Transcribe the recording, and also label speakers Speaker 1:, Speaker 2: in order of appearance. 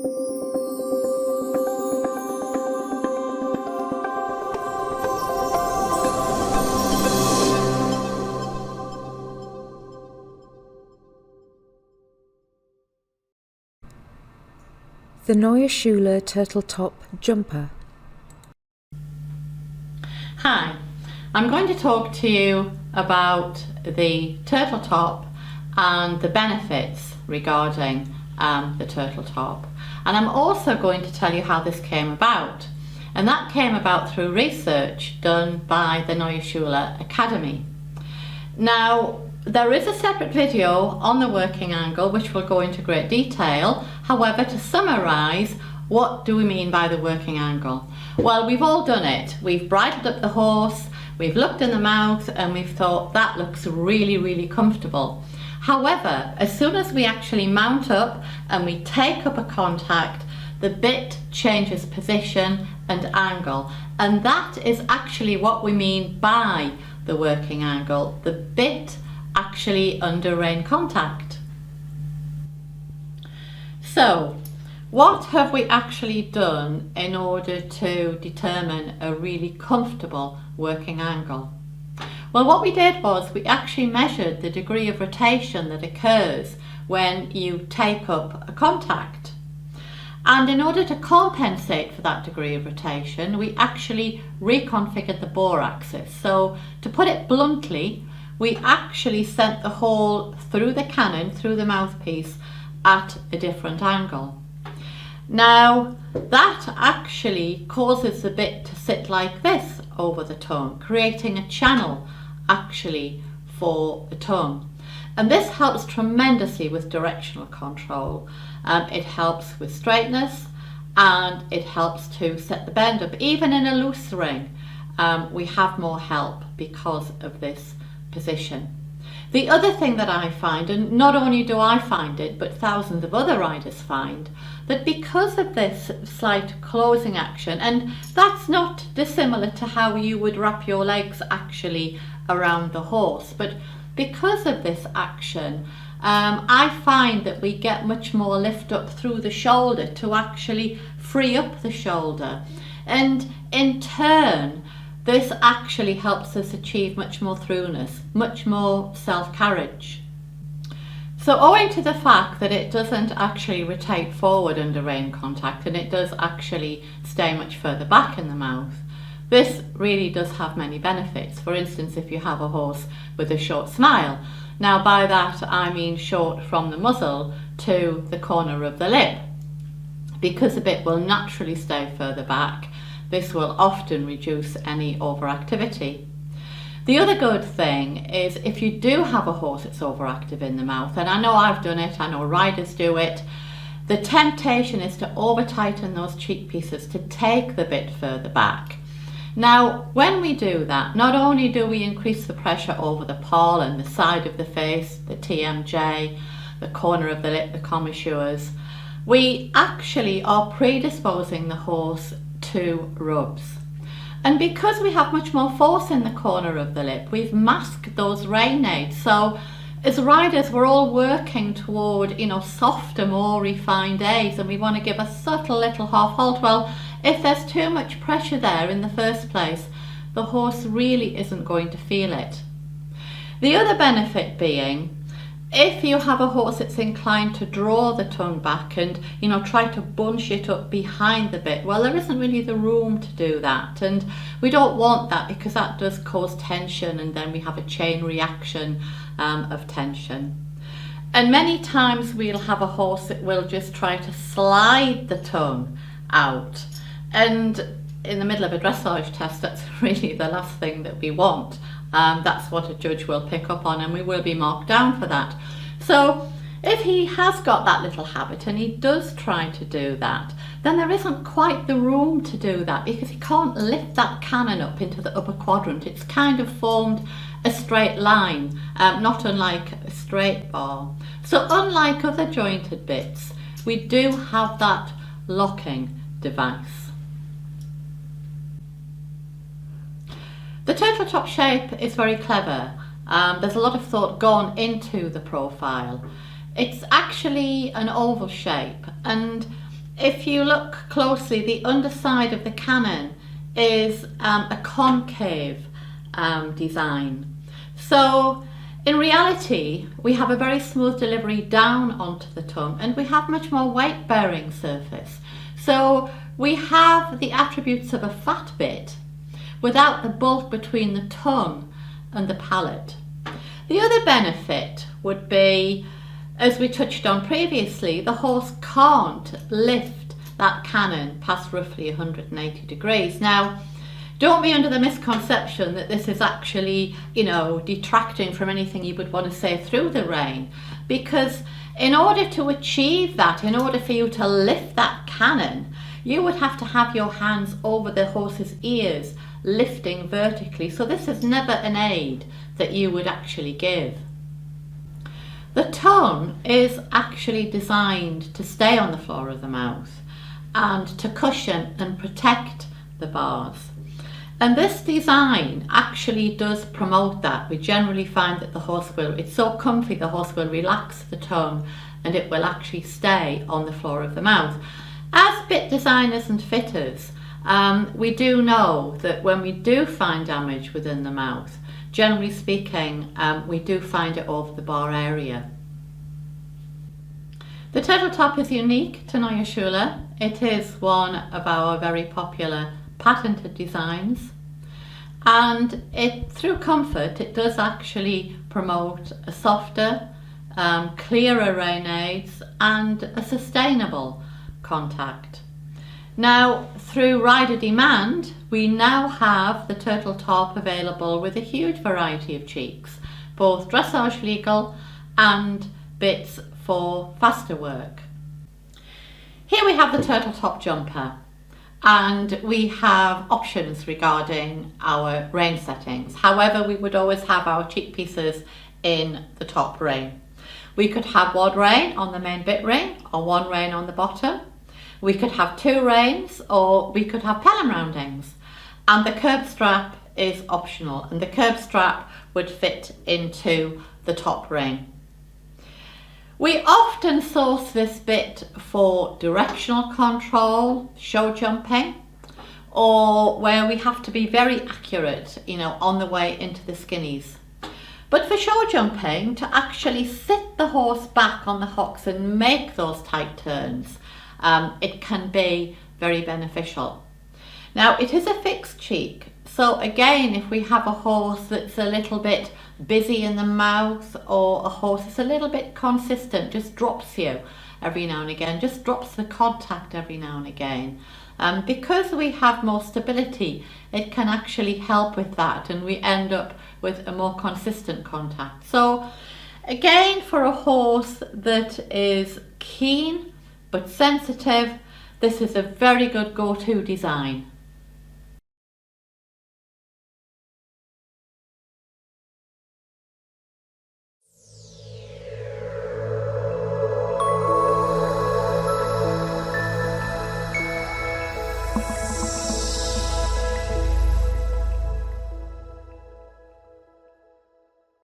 Speaker 1: The Neue Schule Turtle Top Jumper.
Speaker 2: Hi, I'm going to talk to you about the turtle top and the benefits regarding the turtle top, and I'm also going to tell you how this came about, and that came about through research done by the Neue Schule Academy. Now, there is a separate video on the working angle which will go into great detail. However, to summarise, what do we mean by the working angle? Well, we've all done it. We've bridled up the horse, we've looked in the mouth, and we've thought that looks really, really comfortable. However, as soon as we actually mount up and we take up a contact, the bit changes position and angle, and that is actually what we mean by the working angle, the bit actually under rein contact. So, what have we actually done in order to determine a really comfortable working angle? Well, what we did was we actually measured the degree of rotation that occurs when you take up a contact. And in order to compensate for that degree of rotation, we actually reconfigured the bore axis. So, to put it bluntly, we actually sent the hole through the cannon, through the mouthpiece, at a different angle. Now, that actually causes the bit to sit like this over the tongue, creating a channel actually for the tongue. And this helps tremendously with directional control. It helps with straightness, and it helps to set the bend up. Even in a loose ring, we have more help because of this position. The other thing that I find, and not only do I find it, but thousands of other riders find, that because of this slight closing action, and that's not dissimilar to how you would wrap your legs actually around the horse, but because of this action, I find that we get much more lift up through the shoulder to actually free up the shoulder, and in turn this actually helps us achieve much more throughness, much more self-carriage. So owing to the fact that it doesn't actually rotate forward under rein contact, and it does actually stay much further back in the mouth, this really does have many benefits. For instance, if you have a horse with a short smile, now by that I mean short from the muzzle to the corner of the lip, because the bit will naturally stay further back, this will often reduce any overactivity. The other good thing is if you do have a horse that's overactive in the mouth, and I know I've done it, I know riders do it, the temptation is to over tighten those cheek pieces to take the bit further back. Now, when we do that, not only do we increase the pressure over the poll and the side of the face, the TMJ, the corner of the lip, the commissures, we actually are predisposing the horse to rubs. And because we have much more force in the corner of the lip, we've masked those rein aids. So as riders, we're all working toward, softer, more refined aids, and we want to give a subtle little half halt. Well, if there's too much pressure there in the first place, the horse really isn't going to feel it. The other benefit being, if you have a horse that's inclined to draw the tongue back and try to bunch it up behind the bit, well, there isn't really the room to do that, and we don't want that because that does cause tension, and then we have a chain reaction of tension. And many times we'll have a horse that will just try to slide the tongue out, and in the middle of a dressage test, that's really the last thing that we want. That's what a judge will pick up on, and we will be marked down for that. So if he has got that little habit and he does try to do that, then there isn't quite the room to do that because he can't lift that cannon up into the upper quadrant. It's kind of formed a straight line, not unlike a straight bar. So unlike other jointed bits, we do have that locking device. The turtle top shape is very clever. There's a lot of thought gone into the profile. It's actually an oval shape, and if you look closely, the underside of the cannon is a concave design. So in reality, we have a very smooth delivery down onto the tongue, and we have much more weight bearing surface. So we have the attributes of a fat bit without the bulk between the tongue and the palate. The other benefit would be, as we touched on previously, the horse can't lift that cannon past roughly 180 degrees. Now, don't be under the misconception that this is actually, detracting from anything you would want to say through the rein, because in order to achieve that, in order for you to lift that cannon, you would have to have your hands over the horse's ears, lifting vertically. So this is never an aid that you would actually give. The tongue is actually designed to stay on the floor of the mouth and to cushion and protect the bars. And this design actually does promote that. We generally find that it's so comfy, the horse will relax the tongue and it will actually stay on the floor of the mouth. As bit designers and fitters, we do know that when we do find damage within the mouth, generally speaking, we do find it over the bar area. The turtle top is unique to Neue Schule. It is one of our very popular patented designs, and through comfort it does actually promote a softer, clearer rein aids and a sustainable contact. Now, through rider demand, we now have the turtle top available with a huge variety of cheeks, both dressage legal and bits for faster work. Here we have the turtle top jumper, and we have options regarding our rein settings. However, we would always have our cheek pieces in the top rein. We could have one rein on the main bit ring or one rein on the bottom. We could have two reins, or we could have Pelham roundings. And the curb strap is optional, and the curb strap would fit into the top rein. We often source this bit for directional control, show jumping, or where we have to be very accurate, on the way into the skinnies. But for show jumping, to actually sit the horse back on the hocks and make those tight turns, it can be very beneficial. Now, it is a fixed cheek, so again, if we have a horse that's a little bit busy in the mouth, or a horse that's a little bit consistent, just drops you every now and again, just drops the contact every now and again, because we have more stability, it can actually help with that, and we end up with a more consistent contact. So again, for a horse that is keen but sensitive, this is a very good go-to design.